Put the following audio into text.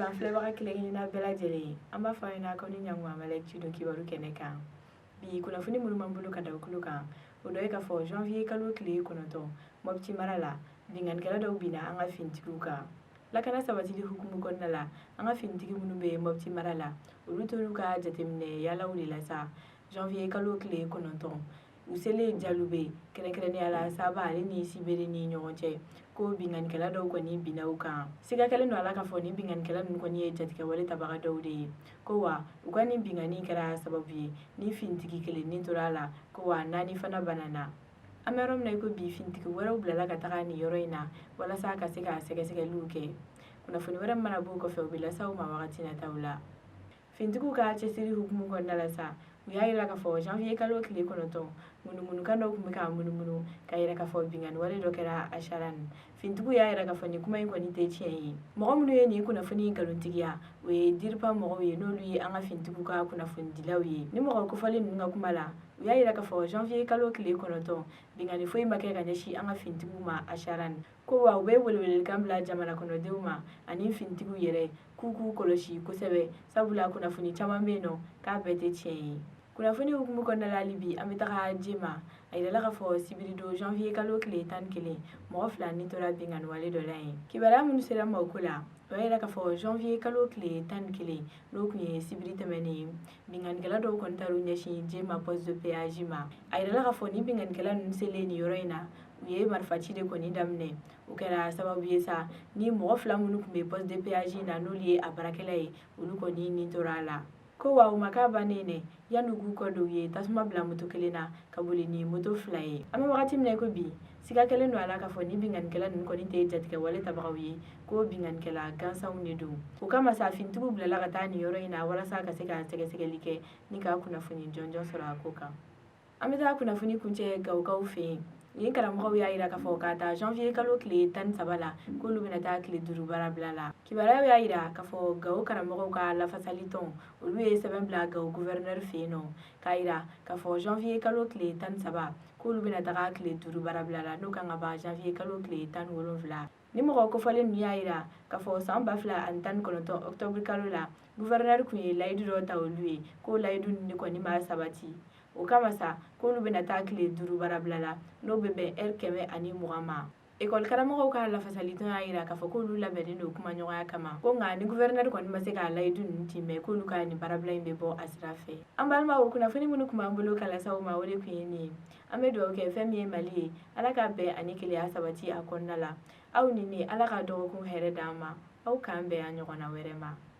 Sɔgɔma filɛbaga kelen-kelenna bɛɛ lajɛlen an b'a fɔ aw ɲɛna k'aw ni ɲankuma an bɛ lecture kibaru kɛnɛ kan bi kunnafoni minnu b'an bolo ka da aw tulo kan o dɔ ye k'a fɔ janvier kalo tile 9 Mopti mara la bingannikɛla dɔw binna an ka finitigiw kan lakana sabatili hukumu kɔnɔna la an ka finitigi minnu bɛ Mopti mara la olu t'olu ka jateminɛ yaalaw de la sa janvier kalo tile 9 u selen Jalube kɛrɛnkɛrɛnnenya la Saba ale ni Sibere ni ɲɔgɔn cɛ ko bingannikɛla dɔw kɔni binna u kan siga kɛlen don a la k'a fɔ ni bingannikɛla ninnu kɔni ye jatigɛwale tabaga dɔw de ye ko wa u ka nin binganni kɛra sababu ye ni finitigi kelen nin tora a la ko wa 4 fana banana an bɛ yɔrɔ min na i ko bi finitigi wɛrɛw bilala ka taga nin yɔrɔ in na walasa ka se ka sɛgɛsɛgɛliw kɛ kunnafoni wɛrɛ mana b'u kɔfɛ u bɛ lase aw ma wagati nataw la finitigiw ka cɛsiri hukumu kɔnɔna la sa u y'a jira k'a fɔ janvier kalo tile 9 munumunukan dɔw tun bɛ k'a munumunu k'a jira k'a fɔ binganni wale dɔ kɛra Acharan finitigiw y'a jira k'a fɔ nin kuma in kɔni tɛ tiɲɛ ye mɔgɔ minnu ye nin kunnafoni nkalontigiya o ye diripa mɔgɔw ye n'olu ye an ka finitigiw ka kunnafonidilaw ye ni mɔgɔ kofɔlen ninnu ka kuma la u y'a jira k'a fɔ janvier kalo tile 9 binganni foyi ma kɛ ka ɲɛsin an ka finitigiw ma Acharan ko wa u bɛ welewelekan bila jamana kɔnɔdenw ma ani finitigiw yɛrɛ k'u k'u kɔlɔsi kosɛbɛ sabula kunnafoni caman bɛ yen nɔ k'a bɛɛ tɛ tiɲɛ ye kunnafoni hukumu kɔnɔna la hali bi an bɛ taga Jema a yirala k'a fɔ sibiri don janvier kalo tile 11 mɔgɔ 2 nin tora binganni wale dɔ la yen kibaruya minnu sera ma o ko la o y'a jira k'a fɔ janvier kalo tile 11 n'o tun ye sibiri tɛmɛnen ye bingannikɛla dɔw kɔni taara u ɲɛsin Jema poste de péage ma a yirala k'a fɔ ni bingannikɛla ninnu selen nin yɔrɔ in na u ye marifaci de kɔni daminɛ o kɛra sababu ye sa ni mɔgɔ 2 minnu tun bɛ poste de péage in na n'olu ye a baarakɛla ye olu kɔni nin tora a la ko wa u ma k'a bannen dɛ yan'u k'u kɔ don u ye tasuma bila moto kelen na ka boli ni moto 2 ye an bɛ wagati min na i ko bi siga kɛlen don a la k'a fɔ ni bingannikɛla ninnu kɔni tɛ jatigɛwale tabagaw ye ko bingannikɛla gansanw de don o kama sa finitigiw bilala ka taa nin yɔrɔ in na walasa ka se ka sɛgɛsɛgɛli kɛ ni ka kunnafoni jɔnjɔn sɔrɔ a ko kan an bɛ taa kunnafoni kuncɛ Gawukaw fɛ yen yen karamɔgɔw y'a jira k'a fɔ k'a ta janvier kalo tile 13 la k'olu bɛna taa tile 5 baara bila la kibaruyaw y'a jira k'a fɔ Gawo karamɔgɔw ka lafasali tɔn olu ye sɛbɛn bila Gawo gouverneur fɛ yen nɔ k'a jira k'a fɔ janvier kalo tile 13 k'olu bɛna taga tile 5 baara bila la n'o kan ka ban janvier kalo tile 17 ni mɔgɔ kofɔlen ninnu y'a jira k'a fɔ san 2019 octobre kalo la gouverneur tun ye layidu dɔ ta olu ye k'o layidu ninnu kɔni ma sabati o kama sa k'olu bɛna taa tile 5 baara bila la n'o bɛ bɛn heure 120 ma école karamɔgɔw ka lafasali tɔn y'a jira k'a fɔ k'olu labɛnnen don kumaɲɔgɔnya kama ko nka ni gouverneur kɔni ma se k'a layidu ninnu ci mɛn k'olu ka nin baarabila in bɛ bɔ a sira fɛ an balimaw kunnafoni minnu tun b'an bolo ka lase aw ma o de tun ye nin ye an bɛ dugawu kɛ fɛn min ye Mali ye ala ka bɛn ani kelenya sabati a kɔnɔna la aw ni ne ala ka dɔgɔkun hɛrɛ d'an ma aw k'an bɛn a ɲɔgɔnna wɛrɛ ma